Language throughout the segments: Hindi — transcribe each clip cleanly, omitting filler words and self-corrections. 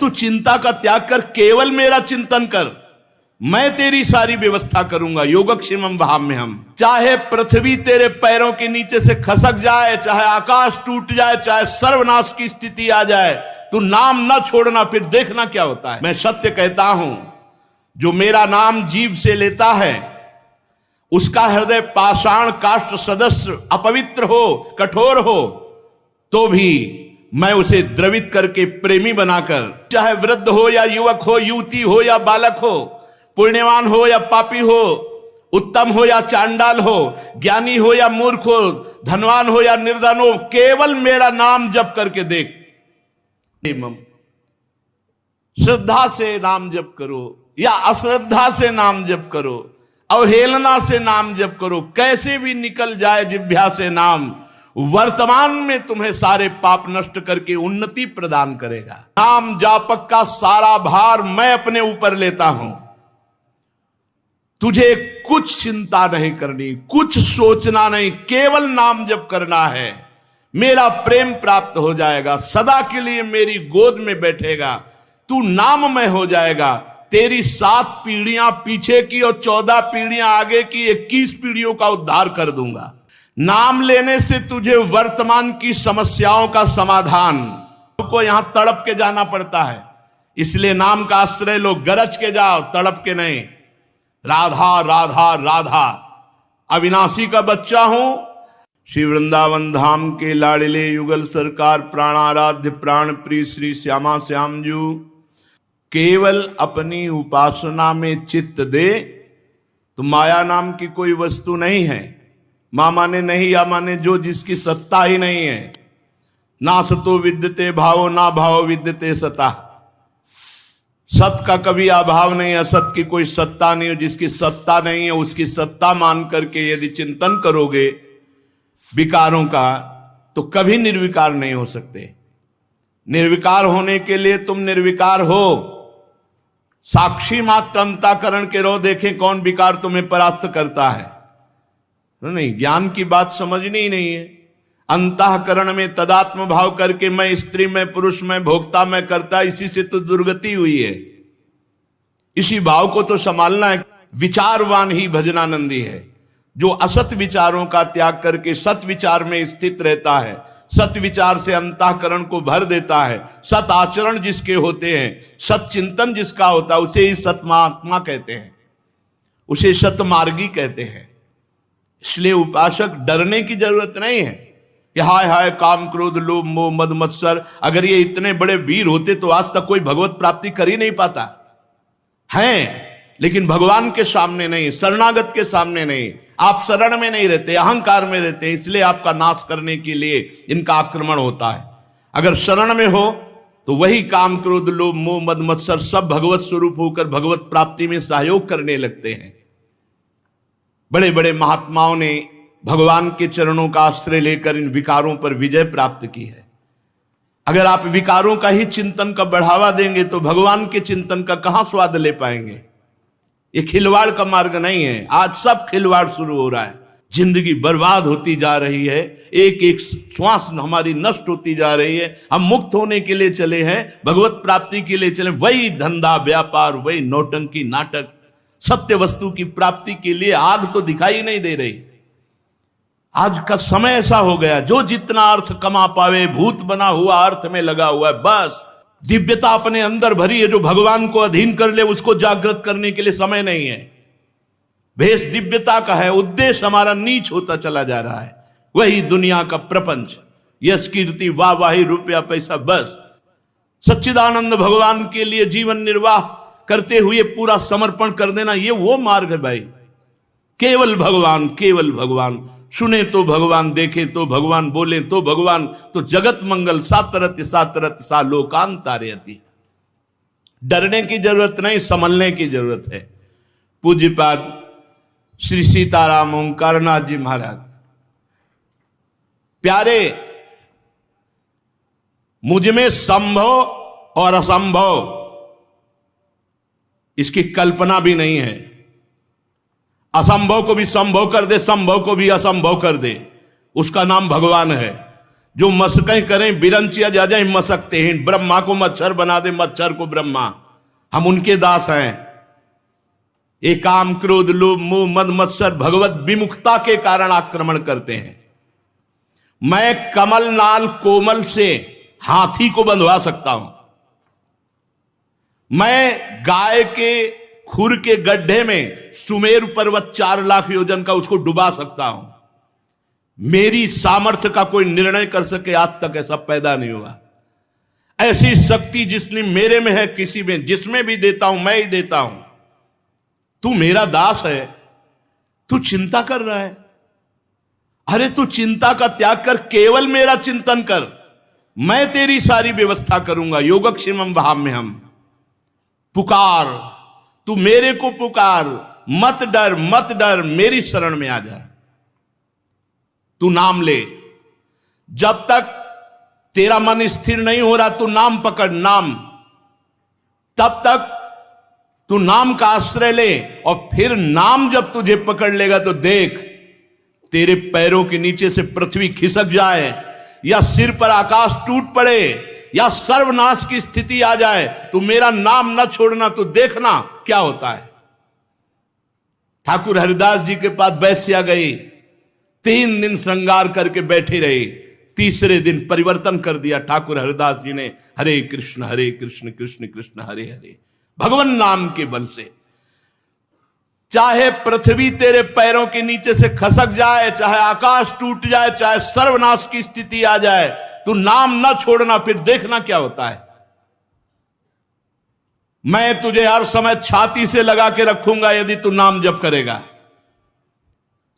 तू चिंता का त्याग कर, केवल मेरा चिंतन कर, मैं तेरी सारी व्यवस्था करूंगा। योगक्षेमम वहाम्यहम्। चाहे पृथ्वी तेरे पैरों के नीचे से खसक जाए, चाहे आकाश टूट जाए, चाहे सर्वनाश की स्थिति आ जाए, तू नाम न छोड़ना, फिर देखना क्या होता है। मैं सत्य कहता हूं, जो मेरा नाम जीभ से लेता है उसका हृदय पाषाण काष्ठ सदस्य अपवित्र हो, कठोर हो, तो भी मैं उसे द्रवित करके प्रेमी बनाकर, चाहे वृद्ध हो या युवक हो, युवती हो या बालक हो, पुण्यवान हो या पापी हो, उत्तम हो या चांडाल हो, ज्ञानी हो या मूर्ख हो, धनवान हो या निर्धन हो, केवल मेरा नाम जप करके देख। श्रद्धा से नाम जप करो या अश्रद्धा से नाम जप करो, अवहेलना से नाम जप करो, कैसे भी निकल जाए जिह्वा से नाम, वर्तमान में तुम्हें सारे पाप नष्ट करके उन्नति प्रदान करेगा। नाम जापक का सारा भार मैं अपने ऊपर लेता हूं। तुझे कुछ चिंता नहीं करनी, कुछ सोचना नहीं, केवल नाम जप करना है। मेरा प्रेम प्राप्त हो जाएगा, सदा के लिए मेरी गोद में बैठेगा, तू नाममय हो जाएगा। तेरी 7 पीढ़ियां पीछे की और 14 पीढ़ियां आगे की, 21 पीढ़ियों का उद्धार कर दूंगा। नाम लेने से तुझे वर्तमान की समस्याओं का समाधान, को यहां तड़प के जाना पड़ता है, इसलिए नाम का आश्रय लो। गरज के जाओ, तड़प के नहीं। राधा राधा राधा, अविनाशी का बच्चा हूं। श्री वृंदावन धाम के लाडले युगल सरकार प्राणाराध्य प्राण प्रिय श्री श्यामा श्याम जू केवल अपनी उपासना में चित्त दे तो माया नाम की कोई वस्तु नहीं है। मां माने नहीं, या माने जो, जिसकी सत्ता ही नहीं है। ना सतो विद्यते भावो, ना भाव विद्यते सता। सत का कभी अभाव नहीं, असत की कोई सत्ता नहीं। जिसकी सत्ता नहीं है उसकी सत्ता मान करके यदि चिंतन करोगे विकारों का, तो कभी निर्विकार नहीं हो सकते। निर्विकार होने के लिए तुम निर्विकार हो, साक्षी मात्र अंतःकरण के रहो, देखें कौन विकार तुम्हें परास्त करता है। नहीं, ज्ञान की बात समझनी ही नहीं है। अंतःकरण में तदात्म भाव करके मैं स्त्री में पुरुष में भोक्ता में करता, इसी से तो दुर्गति हुई है। इसी भाव को तो संभालना है। विचारवान ही भजनानंदी है, जो असत विचारों का त्याग करके सत विचार में स्थित रहता है, सत विचार से अंतःकरण को भर देता है। सत आचरण जिसके होते हैं, सत चिंतन जिसका होता है, उसे ही सतमात्मा कहते हैं, उसे सतमार्गी कहते हैं। इसलिए उपासक डरने की जरूरत नहीं है कि हाय हाय काम क्रोध लोभ मोह मद मत्सर, अगर ये इतने बड़े वीर होते तो आज तक कोई भगवत प्राप्ति कर ही नहीं पाता है। लेकिन भगवान के सामने नहीं, शरणागत के सामने नहीं, आप शरण में नहीं रहते, अहंकार में रहते, इसलिए आपका नाश करने के लिए इनका आक्रमण होता है। अगर शरण में हो तो वही काम क्रोध लोभ मोह मद मत्सर सब भगवत स्वरूप होकर भगवत प्राप्ति में सहयोग करने लगते हैं। बड़े बड़े महात्माओं ने भगवान के चरणों का आश्रय लेकर इन विकारों पर विजय प्राप्त की है। अगर आप विकारों का ही चिंतन का बढ़ावा देंगे तो भगवान के चिंतन का कहां स्वाद ले पाएंगे। ये खिलवाड़ का मार्ग नहीं है। आज सब खिलवाड़ शुरू हो रहा है, जिंदगी बर्बाद होती जा रही है, एक एक श्वास हमारी नष्ट होती जा रही है। हम मुक्त होने के लिए चले हैं, भगवत प्राप्ति के लिए चले, वही धंधा व्यापार, वही नौटंकी नाटक, सत्य वस्तु की प्राप्ति के लिए आग तो दिखाई नहीं दे रही। आज का समय ऐसा हो गया, जो जितना अर्थ कमा पावे भूत बना हुआ अर्थ में लगा हुआ है। बस दिव्यता अपने अंदर भरी है, जो भगवान को अधीन कर ले उसको जागृत करने के लिए समय नहीं है। भेष दिव्यता का है, उद्देश्य हमारा नीच होता चला जा रहा है। वही दुनिया का प्रपंच, यश कीर्ति वाहवाही रुपया पैसा, बस सच्चिदानंद भगवान के लिए जीवन निर्वाह करते हुए पूरा समर्पण कर देना, ये वो मार्ग है भाई। केवल भगवान, केवल भगवान। सुने तो भगवान, देखे तो भगवान, बोले तो भगवान, तो जगत मंगल सातरत्य सातरत्य सा लोकांतारयति। डरने की जरूरत नहीं, संभलने की जरूरत है। पूज्यपाद श्री सीताराम ओंकारनाथ जी महाराज, प्यारे, मुझमें संभव और असंभव इसकी कल्पना भी नहीं है। असंभव को भी संभव कर दे, संभव को भी असंभव कर दे, उसका नाम भगवान है। जो मशकें करें बिरंचिया जा जाए मसकते हैं, ब्रह्मा को मच्छर बना दे, मच्छर को ब्रह्मा, हम उनके दास हैं। ये काम क्रोध लोभ मोह मद मत्सर भगवत विमुखता के कारण आक्रमण करते हैं। मैं कमल नाल कोमल से हाथी को बंधवा सकता हूं, मैं गाय के खुर के गड्ढे में सुमेरु पर्वत 4 लाख योजन का उसको डुबा सकता हूं। मेरी सामर्थ्य का कोई निर्णय कर सके आज तक ऐसा पैदा नहीं हुआ। ऐसी शक्ति जिसने मेरे में है, किसी में जिसमें भी देता हूं मैं ही देता हूं। तू मेरा दास है, तू चिंता कर रहा है। अरे तू चिंता का त्याग कर, केवल मेरा चिंतन कर, मैं तेरी सारी व्यवस्था करूंगा। योगक्षेमम वहाम्यहम्। पुकार, तू मेरे को पुकार, मत डर मत डर, मेरी शरण में आ जा। तू नाम ले, जब तक तेरा मन स्थिर नहीं हो रहा तू नाम पकड़, नाम, तब तक तू नाम का आश्रय ले। और फिर नाम जब तुझे पकड़ लेगा तो देख, तेरे पैरों के नीचे से पृथ्वी खिसक जाए, या सिर पर आकाश टूट पड़े, या सर्वनाश की स्थिति आ जाए, तू मेरा नाम न छोड़ना, तो देखना क्या होता है। ठाकुर हरिदास जी के पास वैश्या गई, 3 दिन श्रृंगार करके बैठी रही, तीसरे दिन परिवर्तन कर दिया ठाकुर हरिदास जी ने। हरे कृष्ण कृष्ण कृष्ण हरे हरे, भगवान नाम के बल से। चाहे पृथ्वी तेरे पैरों के नीचे से खसक जाए, चाहे आकाश टूट जाए, चाहे सर्वनाश की स्थिति आ जाए, तू नाम ना छोड़ना, फिर देखना क्या होता है। मैं तुझे हर समय छाती से लगा के रखूंगा यदि तू नाम जप करेगा।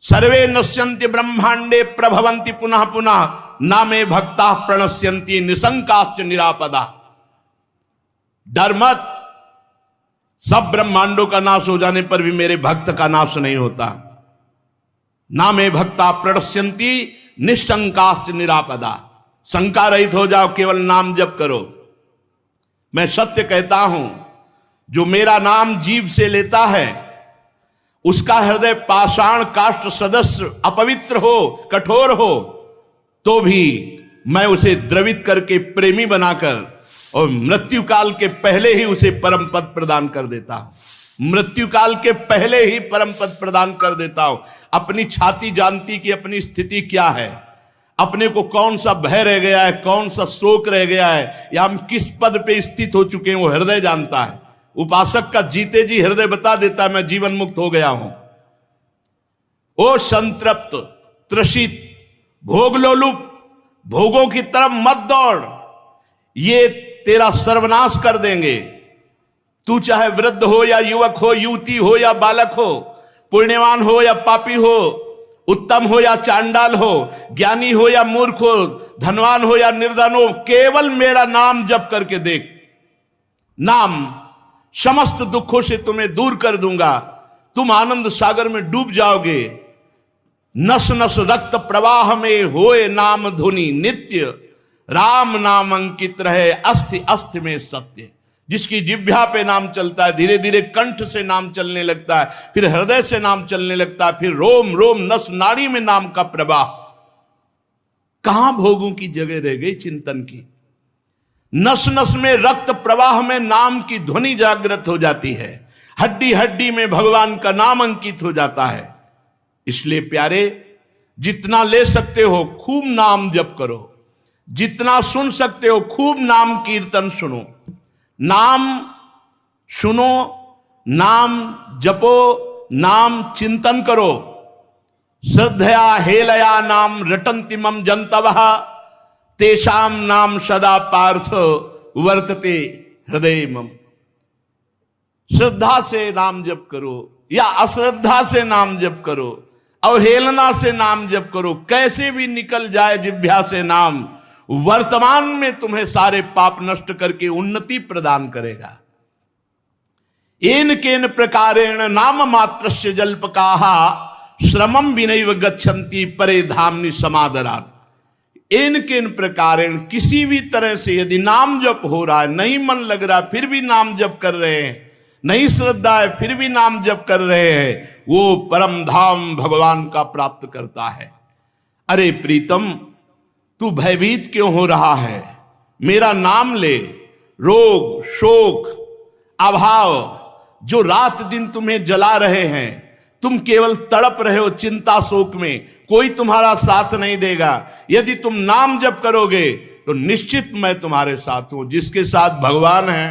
सर्वे नश्यन्ति ब्रह्मांडे प्रभवन्ति पुनः पुनः, नामे भक्ता प्रणश्यन्ति निशंकाश्च निरापदा। डर मत, सब ब्रह्मांडों का नाश हो जाने पर भी मेरे भक्त का नाश नहीं होता। नामे भक्ता प्रणश्यन्ति निशंकाश्च निरापदा। शंका रहित हो जाओ, केवल नाम जप करो। मैं सत्य कहता हूं, जो मेरा नाम जीभ से लेता है उसका हृदय पाषाण काष्ठ सदस्य अपवित्र हो, कठोर हो, तो भी मैं उसे द्रवित करके प्रेमी बनाकर और मृत्यु काल के पहले ही उसे परम पद प्रदान कर देता हूं। मृत्यु काल के पहले ही परम पद प्रदान कर देता हूं। अपनी छाती जानती कि अपनी स्थिति क्या है, अपने को कौन सा भय रह गया है, कौन सा शोक रह गया है, या हम किस पद पे स्थित हो चुके हैं, वो हृदय जानता है। उपासक का जीते जी हृदय बता देता है मैं जीवन मुक्त हो गया हूं। ओ संतृप्त त्रसित भोगलोलुप, भोगों की तरफ मत दौड़, ये तेरा सर्वनाश कर देंगे। तू चाहे वृद्ध हो या युवक हो, युवती हो या बालक हो, पुण्यवान हो या पापी हो, उत्तम हो या चांडाल हो, ज्ञानी हो या मूर्ख हो, धनवान हो या निर्धन हो, केवल मेरा नाम जप करके देख। नाम समस्त दुखों से तुम्हें दूर कर दूंगा। तुम आनंद सागर में डूब जाओगे। नस नस रक्त प्रवाह में होए नाम धुनि नित्य, राम नाम अंकित रहे अस्थि अस्थि में सत्य। जिसकी जिह्वा पे नाम चलता है, धीरे धीरे कंठ से नाम चलने लगता है, फिर हृदय से नाम चलने लगता है, फिर रोम रोम नस नाड़ी में नाम का प्रवाह। कहां भोगों की जगह रह गई चिंतन की। नस नस में रक्त प्रवाह में नाम की ध्वनि जागृत हो जाती है, हड्डी हड्डी में भगवान का नाम अंकित हो जाता है। इसलिए प्यारे, जितना ले सकते हो खूब नाम जप करो, जितना सुन सकते हो खूब नाम कीर्तन सुनो। नाम सुनो, नाम जपो, नाम चिंतन करो। श्रद्धया हेलया नाम रटन्ति मम जंतवः, तेषाम नाम सदा पार्थ वर्तते हृदय मम। श्रद्धा से नाम जप करो या अश्रद्धा से नाम जप करो, अवहेलना से नाम जप करो, कैसे भी निकल जाए जिह्वा से नाम, वर्तमान में तुम्हें सारे पाप नष्ट करके उन्नति प्रदान करेगा। एन केन प्रकारेण नाम मात्रस्य जल्पकाहा, श्रमम विनैव गच्छन्ति परे धामनि समादरात्। इन किन प्रकारेण, किसी भी तरह से यदि नाम जप हो रहा है, नहीं मन लग रहा फिर भी नाम जप कर रहे हैं, नहीं श्रद्धा है फिर भी नाम जप कर रहे हैं, वो परम धाम भगवान का प्राप्त करता है। अरे प्रीतम, तू भयभीत क्यों हो रहा है? मेरा नाम ले। रोग, शोक, अभाव जो रात दिन तुम्हें जला रहे हैं, तुम केवल तड़प रहे हो चिंता शोक में, कोई तुम्हारा साथ नहीं देगा। यदि तुम नाम जप करोगे तो निश्चित मैं तुम्हारे साथ हूं। जिसके साथ भगवान है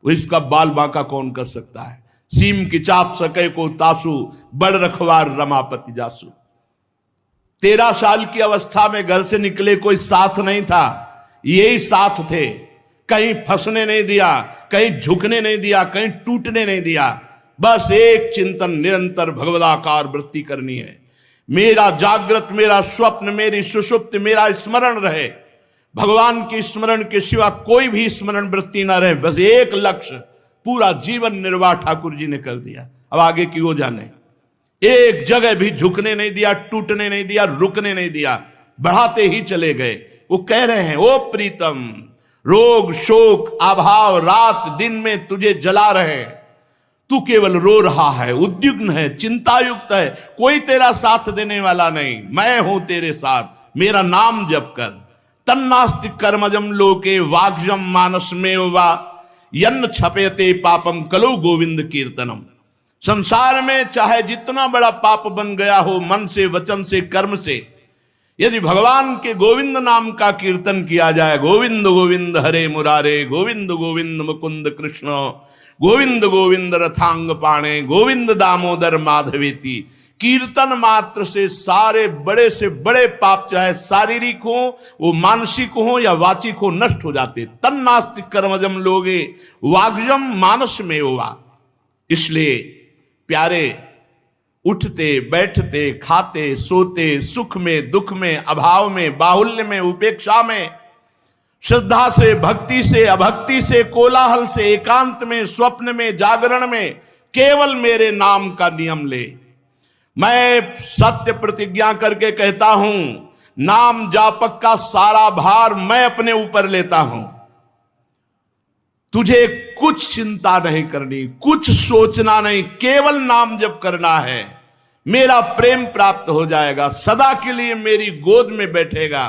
वो इसका बाल बांका कौन कर सकता है? सीम की चाप सके को तासु, बड़ रखवार रमापति जासु। 13 साल की अवस्था में घर से निकले, कोई साथ नहीं था, यही साथ थे। कहीं फंसने नहीं दिया, कहीं झुकने नहीं दिया, कहीं टूटने नहीं दिया। बस एक चिंतन, निरंतर भगवदाकार वृत्ति करनी है। मेरा जागृत, मेरा स्वप्न, मेरी सुषुप्त, मेरा स्मरण रहे। भगवान के स्मरण के सिवा कोई भी स्मरण वृत्ति ना रहे। बस एक लक्ष्य, पूरा जीवन निर्वाह ठाकुर जी ने कर दिया। अब आगे की वो जाने। एक जगह भी झुकने नहीं दिया, टूटने नहीं दिया, रुकने नहीं दिया, बढ़ाते ही चले गए। वो कह रहे हैं, ओ प्रीतम, रोग, शोक, अभाव रात दिन में तुझे जला रहे, तू केवल रो रहा है, उद्विग्न है, चिंतायुक्त है, कोई तेरा साथ देने वाला नहीं। मैं हूं तेरे साथ, मेरा नाम जप कर। तन्नास्ति कर्मजम लोके वाग्जम मानस में वा यन्न छपेते पापम कलो गोविंद कीर्तनम। संसार में चाहे जितना बड़ा पाप बन गया हो, मन से, वचन से, कर्म से, यदि भगवान के गोविंद नाम का कीर्तन किया जाए, गोविंद गोविंद हरे मुरारे, गोविंद गोविंद मुकुंद कृष्ण, गोविंद गोविंद रथांग पाणे, गोविंद दामोदर माधवेती, कीर्तन मात्र से सारे बड़े से बड़े पाप, चाहे शारीरिक हो, वो मानसिक हो या वाचिक हो, नष्ट हो जाते। तन्नास्ति कर्मजम लोगे वाग्जम मानस में हुआ। इसलिए प्यारे, उठते बैठते, खाते सोते, सुख में, दुख में, अभाव में, बाहुल्य में, उपेक्षा में, श्रद्धा से, भक्ति से, अभक्ति से, कोलाहल से, एकांत में, स्वप्न में, जागरण में, केवल मेरे नाम का नियम ले। मैं सत्य प्रतिज्ञा करके कहता हूं, नाम जापक का सारा भार मैं अपने ऊपर लेता हूं। तुझे कुछ चिंता नहीं करनी, कुछ सोचना नहीं, केवल नाम जप करना है। मेरा प्रेम प्राप्त हो जाएगा, सदा के लिए मेरी गोद में बैठेगा,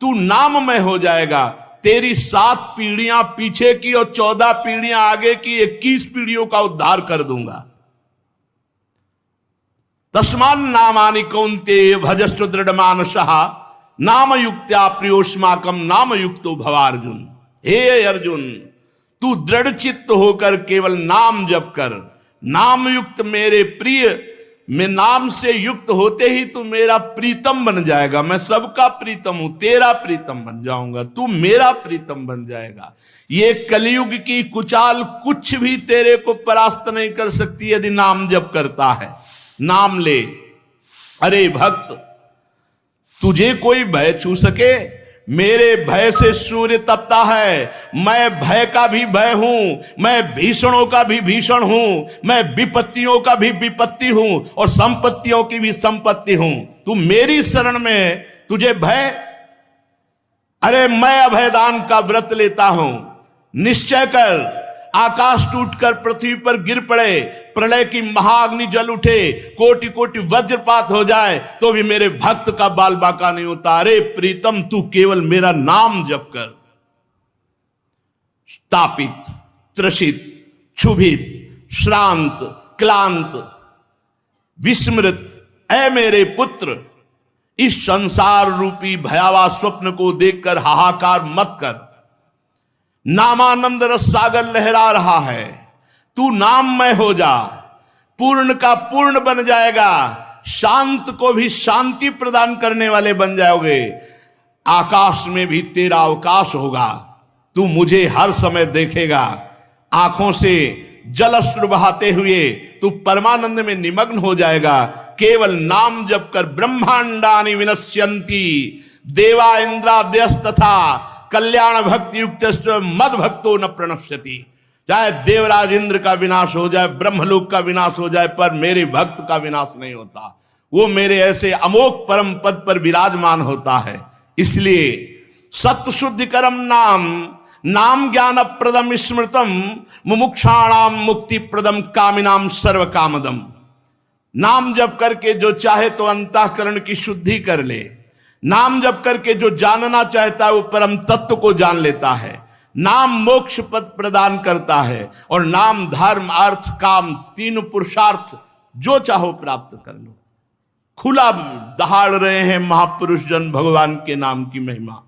तू नाममय हो जाएगा। तेरी 7 पीढ़ियां पीछे की और 14 पीढ़ियां आगे की, 21 पीढ़ियों का उद्धार कर दूंगा। तस्मान नामानि कौन्तेय भजस्व दृढ़ मानसः नाम युक्त्या प्रियोष्माकम नाम युक्तो भवार्जुन। हे अर्जुन, तू दृढ़ चित्त होकर केवल नाम जप कर। नाम युक्त मेरे प्रिय, मैं नाम से युक्त होते ही तू मेरा प्रीतम बन जाएगा। मैं सबका प्रीतम हूं, तेरा प्रीतम बन जाऊंगा, तू मेरा प्रीतम बन जाएगा। ये कलयुग की कुचाल कुछ भी तेरे को परास्त नहीं कर सकती यदि नाम जप करता है। नाम ले। अरे भक्त, तुझे कोई भय छू सके? मेरे भय से सूर्य तपता है। मैं भय का भी भय हूं, मैं भीषणों का भी भीषण हूं, मैं विपत्तियों का भी विपत्ति हूं और संपत्तियों की भी संपत्ति हूं। तू मेरी शरण में, तुझे भय? अरे मैं अभयदान का व्रत लेता हूं। निश्चय कर, आकाश टूटकर पृथ्वी पर गिर पड़े, प्रलय की महाअग्नि जल उठे, कोटि कोटि वज्रपात हो जाए, तो भी मेरे भक्त का बाल बाका नहीं होता। अरे प्रीतम, तू केवल मेरा नाम जप कर। तापित, त्रसित, क्षुभित, श्रांत, क्लांत, विस्मृत, ऐ मेरे पुत्र, इस संसार रूपी भयावह स्वप्न को देखकर हाहाकार मत कर। नामानंद रस सागर लहरा रहा है, तू नाममय हो जा, पूर्ण का पूर्ण बन जाएगा, शांत को भी शांति प्रदान करने वाले बन जाओगे। आकाश में भी तेरा अवकाश होगा, तू मुझे हर समय देखेगा। आंखों से जलश्रु बहाते हुए तू परमानंद में निमग्न हो जाएगा। केवल नाम जप कर। ब्रह्मांडानि विनश्यन्ति देवा इंद्रादयस् तथा कल्याण भक्ति युक्त मद भक्तो न प्रणश्यति। चाहे देवराज इंद्र का विनाश हो जाए, ब्रह्मलोक का विनाश हो जाए, पर मेरे भक्त का विनाश नहीं होता। वो मेरे ऐसे अमोघ परम पद पर विराजमान होता है। इसलिए सत्य शुद्धि करम नाम, नाम ज्ञान प्रदम स्मृतम, मुमुक्षाणाम मुक्ति प्रदम कामिनाम सर्व कामदम। नाम जप करके जो चाहे तो अंतःकरण की शुद्धि कर ले, नाम जप करके जो जानना चाहता है वो परम तत्व को जान लेता है। नाम मोक्ष पद प्रदान करता है और नाम धर्म अर्थ काम तीनों पुरुषार्थ जो चाहो प्राप्त कर लो। खुला दहाड़ रहे हैं महापुरुष जन भगवान के नाम की महिमा।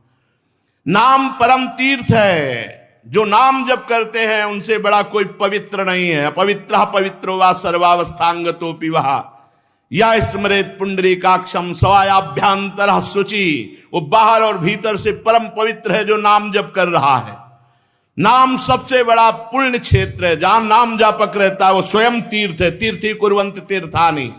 नाम परम तीर्थ है। जो नाम जप करते हैं उनसे बड़ा कोई पवित्र नहीं है। अपवित्र पवित्रो वा सर्वावस्थांगतोपि वः या स्मरेत पुंडरीकाक्षम स्वायाभ्यांतर शुचि। वो बाहर और भीतर से परम पवित्र है जो नाम जप कर रहा है। नाम सबसे बड़ा पुण्य क्षेत्र है। जहां नाम जापक रहता है वो स्वयं तीर्थ है। तीर्थी कुर्वन्त तीर्थानि।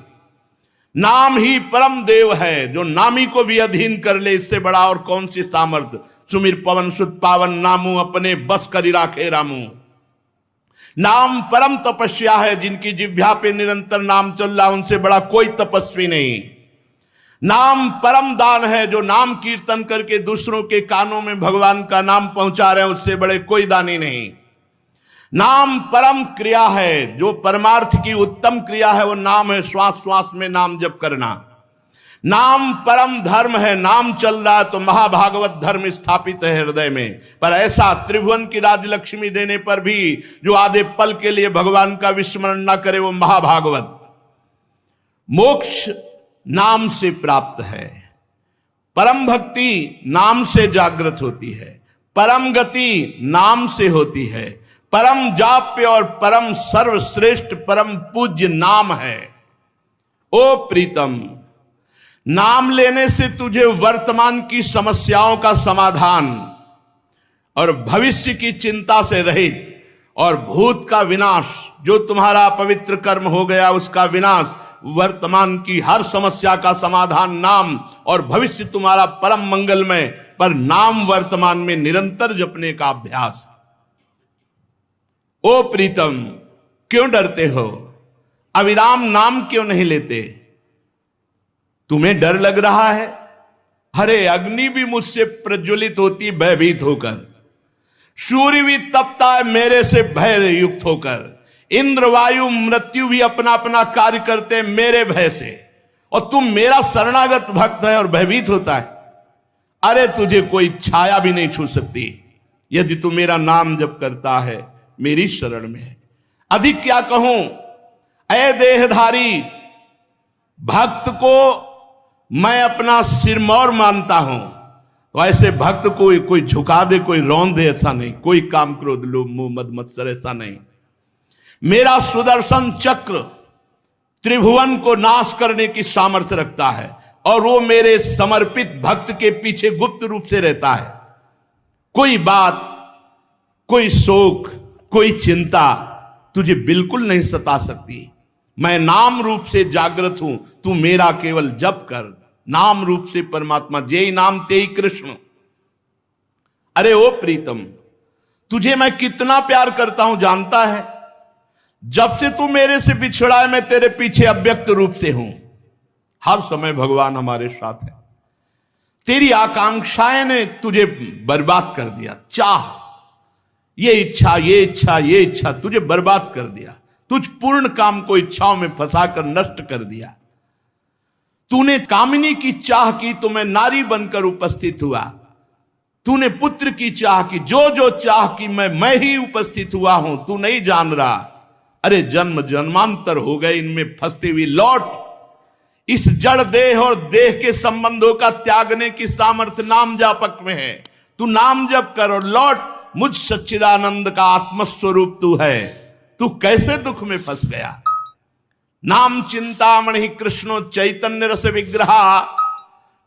नाम ही परम देव है जो नामी को भी अधीन कर ले। इससे बड़ा और कौन सी सामर्थ्य। सुमिर पवन सुत पावन नामू अपने बस करी राखे रामू। नाम परम तपस्या है। जिनकी जिह्वा पे निरंतर नाम चल रहा उनसे बड़ा कोई तपस्वी नहीं। नाम परम दान है। जो नाम कीर्तन करके दूसरों के कानों में भगवान का नाम पहुंचा रहे हैं उससे बड़े कोई दानी नहीं। नाम परम क्रिया है। जो परमार्थ की उत्तम क्रिया है वो नाम है। श्वास श्वास में नाम जप करना। नाम परम धर्म है। नाम चल रहा है तो महाभागवत धर्म स्थापित है हृदय में। पर ऐसा त्रिभुवन की राजलक्ष्मी देने पर भी जो आधे पल के लिए भगवान का विस्मरण ना करे वो महाभागवत। मोक्ष नाम से प्राप्त है। परम भक्ति नाम से जागृत होती है। परम गति नाम से होती है। परम जाप्य और परम सर्वश्रेष्ठ परम पूज्य नाम है। ओ प्रीतम, नाम लेने से तुझे वर्तमान की समस्याओं का समाधान और भविष्य की चिंता से रहित और भूत का विनाश, जो तुम्हारा पवित्र कर्म हो गया उसका विनाश, वर्तमान की हर समस्या का समाधान नाम और भविष्य तुम्हारा परम मंगलमय। पर नाम वर्तमान में निरंतर जपने का अभ्यास। ओ प्रीतम, क्यों डरते हो? अविराम नाम क्यों नहीं लेते? तुम्हें डर लग रहा है? अरे अग्नि भी मुझसे प्रज्वलित होती भयभीत होकर। सूर्य भी तपता है मेरे से भय युक्त होकर। इंद्र वायु मृत्यु भी अपना अपना कार्य करते मेरे भय से। और तुम मेरा शरणागत भक्त है और भयभीत होता है। अरे तुझे कोई छाया भी नहीं छू सकती यदि तू मेरा नाम जप करता है, मेरी शरण में है। अधिक क्या कहूं? ऐ देहधारी, भक्त को मैं अपना सिरमौर मानता हूं। तो ऐसे भक्त को कोई झुका दे, कोई रौंद दे, ऐसा नहीं। कोई काम क्रोध लोभ मोह मद मत्सर, ऐसा नहीं। मेरा सुदर्शन चक्र त्रिभुवन को नाश करने की सामर्थ्य रखता है और वो मेरे समर्पित भक्त के पीछे गुप्त रूप से रहता है। कोई बात, कोई शोक, कोई चिंता तुझे बिल्कुल नहीं सता सकती। मैं नाम रूप से जागृत हूं। तू मेरा केवल जप कर। नाम रूप से परमात्मा, जेई नाम तेई कृष्ण। अरे ओ प्रीतम, तुझे मैं कितना प्यार करता हूं जानता है? जब से तू मेरे से बिछड़ा है मैं तेरे पीछे अव्यक्त रूप से हूं। हर समय भगवान हमारे साथ है। तेरी आकांक्षाएं ने तुझे बर्बाद कर दिया। चाह, ये इच्छा, ये इच्छा, ये इच्छा तुझे बर्बाद कर दिया। तुझ पूर्ण काम को इच्छाओं में फंसाकर नष्ट कर दिया। तूने कामिनी की चाह की तो मैं नारी बनकर उपस्थित हुआ। तूने पुत्र की चाह की, जो जो चाह की मैं ही उपस्थित हुआ हूं। तू नहीं जान रहा। अरे जन्म जन्मांतर हो गए इनमें फंसते हुए। लौट, इस जड़ देह और देह के संबंधों का त्यागने की सामर्थ्य नाम जापक में है। तू नाम जप कर और लौट। मुझ सच्चिदानंद का आत्मस्वरूप तू है। तू कैसे दुख में फंस गया? नाम चिंतामणि कृष्णो चैतन्य रस विग्रहा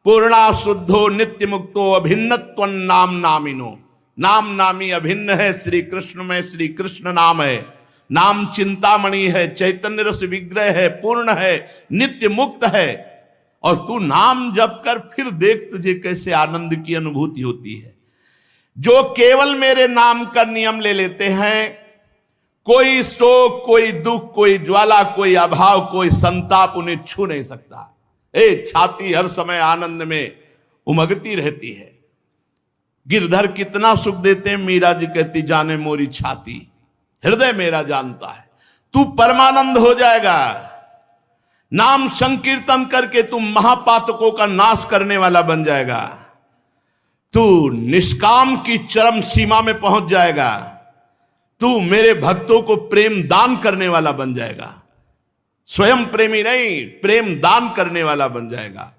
पूर्णा शुद्धो नित्य मुक्तो अभिन्नत्व नाम नामिनो। नाम नामी अभिन्न है श्री कृष्ण में। श्री कृष्ण नाम है। नाम चिंतामणि है, चैतन्य रस विग्रह है, पूर्ण है, नित्य मुक्त है। और तू नाम जप कर, फिर देख तुझे कैसे आनंद की अनुभूति होती है। जो केवल मेरे नाम का नियम ले लेते हैं, कोई शोक, कोई दुख, कोई ज्वाला, कोई अभाव, कोई संताप उन्हें छू नहीं सकता। छाती हर समय आनंद में उमगती रहती है। गिरधर कितना सुख देते हैं, मीरा जी कहती जाने मोरी छाती, हृदय मेरा जानता है। तू परमानंद हो जाएगा। नाम संकीर्तन करके तू महापातकों का नाश करने वाला बन जाएगा। तू निष्काम की चरम सीमा में पहुंच जाएगा। तू मेरे भक्तों को प्रेम दान करने वाला बन जाएगा। स्वयं प्रेमी नहीं, प्रेम दान करने वाला बन जाएगा।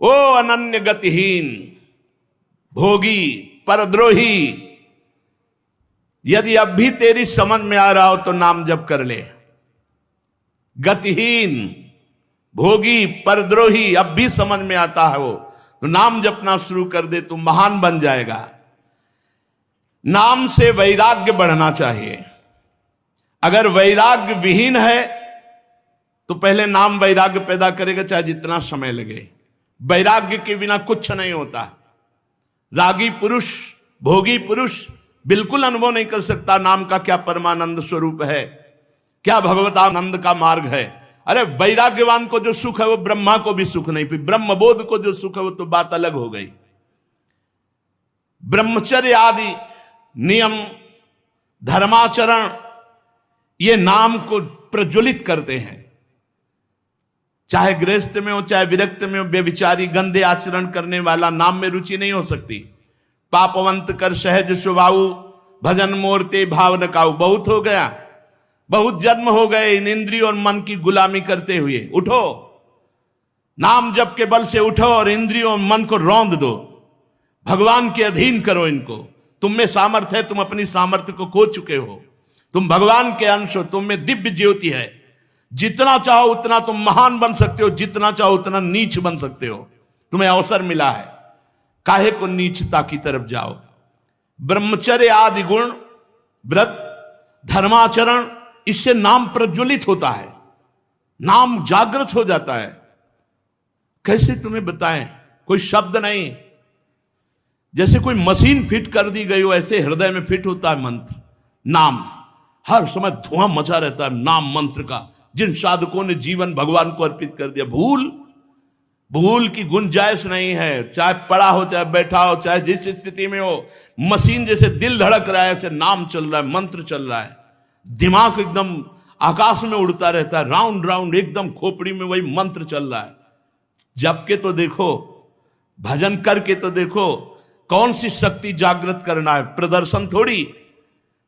ओ अनन्य गतिहीन, भोगी, परद्रोही, यदि अब भी तेरी समझ में आ रहा हो तो नाम जप कर ले। गतिहीन, भोगी, परद्रोही अब भी समझ में आता है वो, तो नाम जपना शुरू कर दे, तू महान बन जाएगा। नाम से वैराग्य बढ़ना चाहिए। अगर वैराग्य विहीन है तो पहले नाम वैराग्य पैदा करेगा, चाहे जितना समय लगे। वैराग्य के बिना कुछ नहीं होता। रागी पुरुष, भोगी पुरुष बिल्कुल अनुभव नहीं कर सकता नाम का क्या परमानंद स्वरूप है, क्या भगवतानंद का मार्ग है। अरे वैराग्यवान को जो सुख है वो ब्रह्मा को भी सुख नहीं, फिर ब्रह्मबोध को जो सुख है वो तो बात अलग हो गई। ब्रह्मचर्य आदि नियम, धर्माचरण, ये नाम को प्रज्वलित करते हैं। चाहे गृहस्थ में हो, चाहे विरक्त में हो, व्यभिचारी गंदे आचरण करने वाला नाम में रुचि नहीं हो सकती। पापवंत कर सहज स्वभाव, भजन मोरते भाव न काऊ। बहुत हो गया, बहुत जन्म हो गए इन इंद्रिय और मन की गुलामी करते हुए। उठो, नाम जप के बल से उठो और इंद्रियों और मन को रौंद दो, भगवान के अधीन करो इनको। तुम में सामर्थ्य है, तुम अपनी सामर्थ्य को खो चुके हो। तुम भगवान के अंश हो, तुम में दिव्य ज्योति है। जितना चाहो उतना तुम महान बन सकते हो, जितना चाहो उतना नीच बन सकते हो। तुम्हें अवसर मिला है, काहे को नीचता की तरफ जाओ। ब्रह्मचर्य आदि गुण, व्रत, धर्माचरण, इससे नाम प्रज्वलित होता है, नाम जागृत हो जाता है। कैसे तुम्हें बताएं, कोई शब्द नहीं। जैसे कोई मशीन फिट कर दी गई हो, ऐसे हृदय में फिट होता है मंत्र, नाम। हर समय धुआं मचा रहता है नाम मंत्र का। जिन साधकों ने जीवन भगवान को अर्पित कर दिया, भूल की गुंजाइश नहीं है। चाहे पड़ा हो, चाहे बैठा हो, चाहे जिस स्थिति में हो, मशीन जैसे दिल धड़क रहा है ऐसे नाम चल रहा है, मंत्र चल रहा है। दिमाग एकदम आकाश में उड़ता रहता है, राउंड राउंड एकदम खोपड़ी में वही मंत्र चल रहा है। जप के तो देखो, भजन करके तो देखो, कौन सी शक्ति जागृत करना है, प्रदर्शन थोड़ी।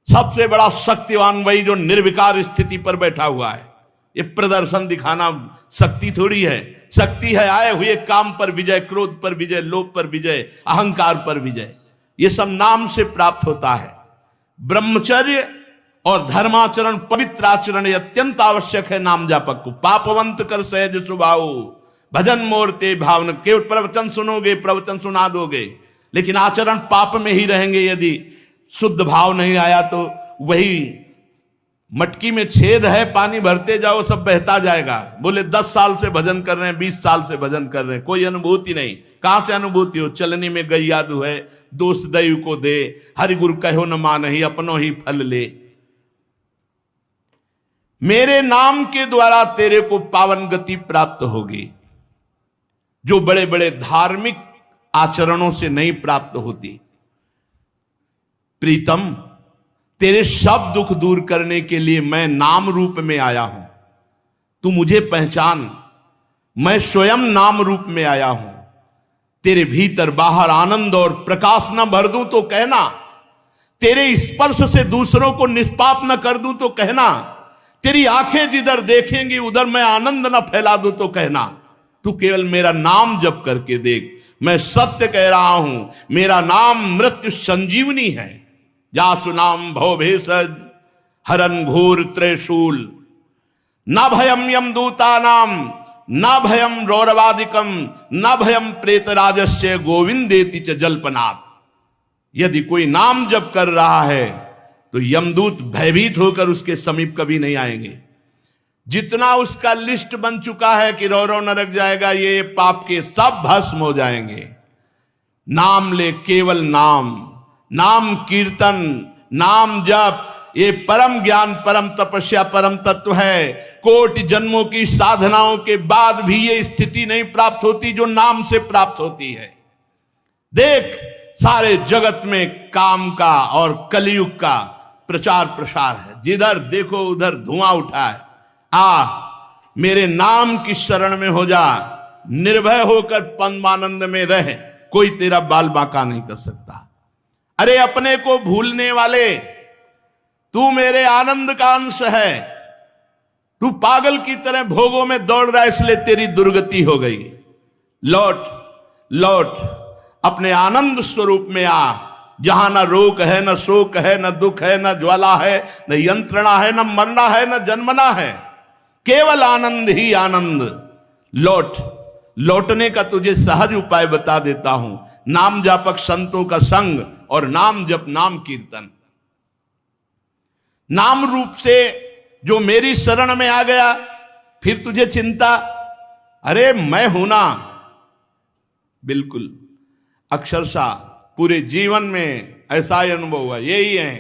सबसे बड़ा शक्तिवान वही जो निर्विकार स्थिति पर बैठा हुआ है। ये प्रदर्शन दिखाना शक्ति थोड़ी है। शक्ति है आए हुए काम पर विजय, क्रोध पर विजय, लोभ पर विजय, अहंकार पर विजय। ये सब नाम से प्राप्त होता है। ब्रह्मचर्य और धर्माचरण, पवित्र आचरण, ये अत्यंत आवश्यक है नाम जापक को। पापवंत कर सहज स्वभाव, भजन मोरते भावन। केवल प्रवचन सुनोगे, प्रवचन सुना दोगे, लेकिन आचरण पाप में ही रहेंगे। यदि शुद्ध भाव नहीं आया तो वही मटकी में छेद है, पानी भरते जाओ सब बहता जाएगा। बोले 10 साल से भजन कर रहे हैं, 20 साल से भजन कर रहे हैं, कोई अनुभूति नहीं। कहां से अनुभूति हो? चलने में गई यादू है, दोष दैव को दे, हरि गुरु कहो न मानहि, अपनो ही फल ले। मेरे नाम के द्वारा तेरे को पावन गति प्राप्त होगी, जो बड़े बड़े धार्मिक आचरणों से नहीं प्राप्त होती। प्रीतम, तेरे सब दुख दूर करने के लिए मैं नाम रूप में आया हूं। तू मुझे पहचान, मैं स्वयं नाम रूप में आया हूं। तेरे भीतर बाहर आनंद और प्रकाश न भर दूं तो कहना, तेरे स्पर्श से दूसरों को निष्पाप न कर दूं तो कहना, तेरी आंखें जिधर देखेंगी उधर मैं आनंद न फैला दूं तो कहना। तू केवल मेरा नाम जप करके देख। मैं सत्य कह रहा हूं, मेरा नाम मृत्यु संजीवनी है। जासु नाम भव भेषज हरन घोर त्रैशूल, न भयम यम दूतानाम, न भयम रौरवादिकम, न भयम प्रेत राजस्य गोविंदेति च जल्पनात्। यदि कोई नाम जप कर रहा है तो यमदूत भयभीत होकर उसके समीप कभी नहीं आएंगे। जितना उसका लिस्ट बन चुका है कि रौ नरक जाएगा, ये पाप के सब भस्म हो जाएंगे। नाम ले, केवल नाम, नाम कीर्तन, नाम जप, ये परम ज्ञान, परम तपस्या, परम तत्व है। कोटि जन्मों की साधनाओं के बाद भी ये स्थिति नहीं प्राप्त होती जो नाम से प्राप्त होती है। देख, सारे जगत में काम का और कलयुग का प्रचार प्रसार है। जिधर देखो उधर धुआं उठा है। मेरे नाम की शरण में हो जा, निर्भय होकर परमानंद में रह, कोई तेरा बाल बांका नहीं कर सकता। अरे अपने को भूलने वाले, तू मेरे आनंद का अंश है, तू पागल की तरह भोगों में दौड़ रहा है, इसलिए तेरी दुर्गति हो गई। लौट लौट अपने आनंद स्वरूप में आ, जहां न रोग है, न शोक है, न दुख है, न ज्वाला है, न यंत्रणा है, न मरना है, न जन्मना है, केवल आनंद ही आनंद। लौट। लौटने का तुझे सहज उपाय बता देता हूं, नाम जापक संतों का संग और नाम जप, नाम कीर्तन। नाम रूप से जो मेरी शरण में आ गया, फिर तुझे चिंता, अरे मैं हूं ना। बिल्कुल, अक्षरशः पूरे जीवन में ऐसा ही अनुभव हुआ। यही है,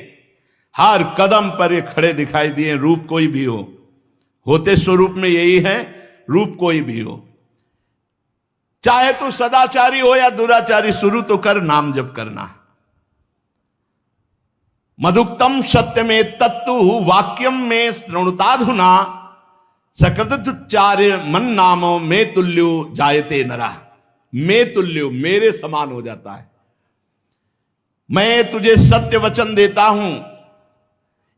हर कदम पर ये खड़े दिखाई दिए, रूप कोई भी हो, होते स्वरूप में यही है, रूप कोई भी हो। चाहे तू सदाचारी हो या दुराचारी, शुरू तो कर नाम जप करना। मधुक्तम सत्य में तत्तु वाक्यम में श्रृणुताधुना सकृतुच्चार्य मन नामो में तुल्यो जायते नरा। में तुल्यो, मेरे समान हो जाता है। मैं तुझे सत्य वचन देता हूं,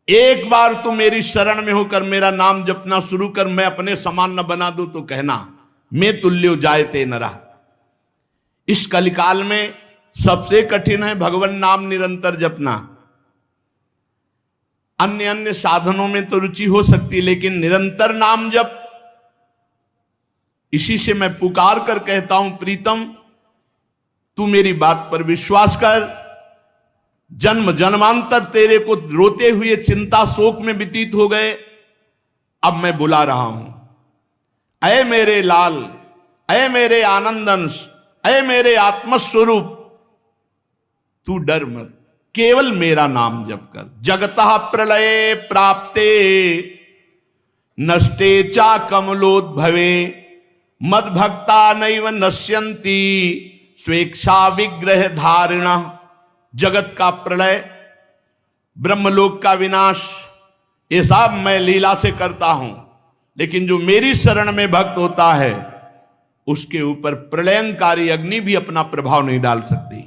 एक बार तू मेरी शरण में होकर मेरा नाम जपना शुरू कर, मैं अपने समान न बना दूं तो कहना मैं तुल्यो जायते नरा। इस कलिकाल में सबसे कठिन है भगवान नाम निरंतर जपना। अन्य अन्य साधनों में तो रुचि हो सकती, लेकिन निरंतर नाम जप, इसी से मैं पुकार कर कहता हूं प्रीतम, तू मेरी बात पर विश्वास कर। जन्म जन्मांतर तेरे को रोते हुए चिंता शोक में व्यतीत हो गए, अब मैं बुला रहा हूं, अय मेरे लाल, अय मेरे आनंद अंश, अय मेरे आत्मस्वरूप, तू डर मत, केवल मेरा नाम जप कर। जगतः प्रलये प्राप्ते नष्टे चा कमलोद्भवे मद भक्ता नैव नश्यन्ति स्वेच्छा विग्रह धारिणा। जगत का प्रलय, ब्रह्मलोक का विनाश, ये सब मैं लीला से करता हूं, लेकिन जो मेरी शरण में भक्त होता है उसके ऊपर प्रलयंकारी अग्नि भी अपना प्रभाव नहीं डाल सकती।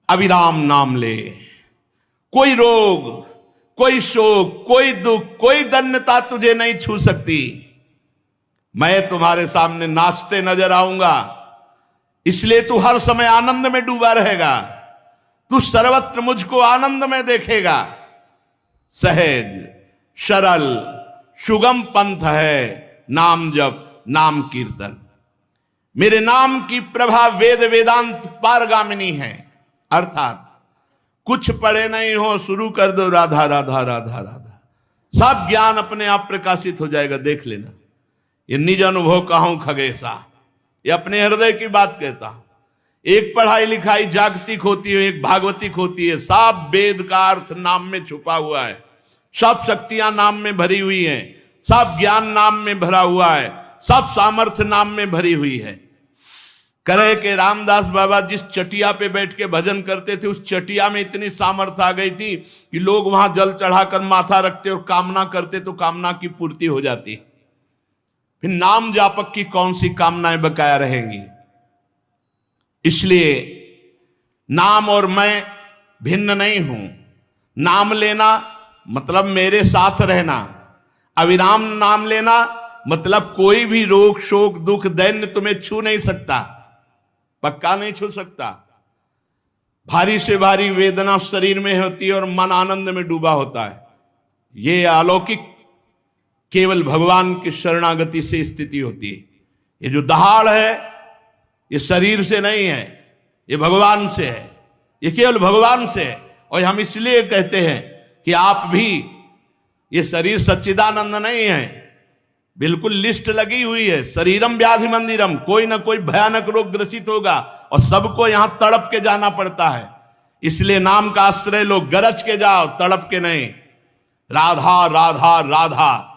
अविराम नाम ले, कोई रोग, कोई शोक, कोई दुख, कोई दन्यता तुझे नहीं छू सकती। मैं तुम्हारे सामने नाचते नजर आऊंगा, इसलिए तू हर समय आनंद में डूबा रहेगा। तू सर्वत्र मुझको आनंद में देखेगा। सहज सरल सुगम पंथ है नाम जप, नाम कीर्तन। मेरे नाम की प्रभा वेद वेदांत पारगामिनी है, अर्थात कुछ पढ़े नहीं हो, शुरू कर दो राधा राधा राधा राधा, सब ज्ञान अपने आप प्रकाशित हो जाएगा, देख लेना। ये निज अनुभव कहूं खगेशा, ये अपने हृदय की बात कहता हूं। एक पढ़ाई लिखाई जागतिक होती है, एक भागवतिक होती है, सब वेद का अर्थ नाम में छुपा हुआ है, सब शक्तियां नाम में भरी हुई हैं, सब ज्ञान नाम में भरा हुआ है, सब सामर्थ्य नाम में भरी हुई है। करे के रामदास बाबा जिस चटिया पे बैठ के भजन करते थे, उस चटिया में इतनी सामर्थ्य आ गई थी कि लोग वहां जल चढ़ाकर माथा रखते और कामना करते तो कामना की पूर्ति हो जाती। फिर नाम जापक की कौन सी कामनाएं बकाया रहेंगी। इसलिए नाम और मैं भिन्न नहीं हूं। नाम लेना मतलब मेरे साथ रहना, अविराम नाम लेना मतलब कोई भी रोग शोक दुख दैन्य तुम्हें छू नहीं सकता, पक्का नहीं छू सकता। भारी से भारी वेदना शरीर में होती है और मन आनंद में डूबा होता है। ये अलौकिक केवल भगवान की शरणागति से स्थिति होती है। ये जो दहाड़ है ये शरीर से नहीं है, ये भगवान से है, ये केवल भगवान से है। और हम इसलिए कहते हैं कि आप भी, ये शरीर सच्चिदानंद नहीं है, बिल्कुल लिस्ट लगी हुई है। शरीरम व्याधि मंदिरम, कोई ना कोई भयानक रोग ग्रसित होगा और सबको यहां तड़प के जाना पड़ता है। इसलिए नाम का आश्रय लो, गरज के जाओ, तड़प के नहीं। राधा राधा राधा।